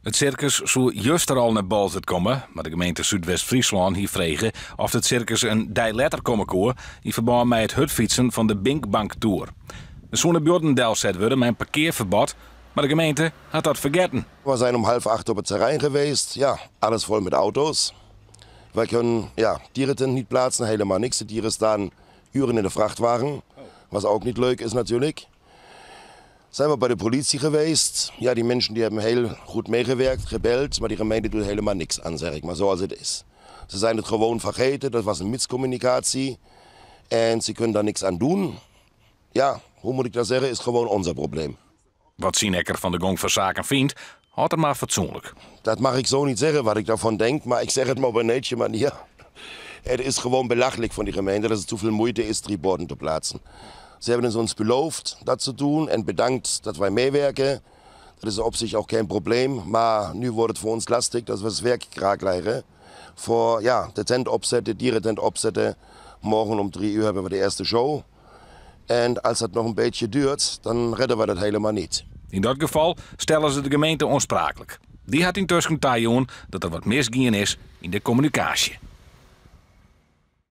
Het circus zou juist er al naar Balzert komen, maar de gemeente Zuidwest-Friesland hier vregen of het circus een dag later komen kon in verband met het hutfietsen van de Binkbank Tour. De zo'n buurtendel zet worden met een parkeerverbod, maar de gemeente had dat vergeten. We zijn om 7:30 op het terrein geweest, ja, alles vol met auto's. Wij kunnen dieren niet plaatsen, helemaal niks. De dieren staan uren in de vrachtwagen, wat ook niet leuk is natuurlijk. Zijn we bij de politie geweest. Ja, die mensen die hebben heel goed meegewerkt, gebeld, maar die gemeente doet helemaal niks aan, zeg ik maar, zoals het is. Ze zijn het gewoon vergeten, dat was een miscommunicatie en ze kunnen daar niks aan doen. Ja, hoe moet ik dat zeggen, is gewoon ons probleem. Wat Sienekker van de Gong van Zaken vindt, houdt het maar fatsoenlijk. Dat mag ik zo niet zeggen wat ik daarvan denk, maar ik zeg het maar op een netje manier. Het is gewoon belachelijk van die gemeente dat het te veel moeite is die borden te plaatsen. Ze hebben het ons beloofd dat te doen en bedankt dat wij meewerken. Dat is op zich ook geen probleem, maar nu wordt het voor ons lastig dat we het werk graag krijgen. Voor de tent opzetten, dierentent opzetten. Morgen om 3 uur hebben we de eerste show. En als het nog een beetje duurt, dan redden we dat helemaal niet. In dat geval stellen ze de gemeente onsprakelijk. Die had intussen taaien dat er wat misgaan is in de communicatie.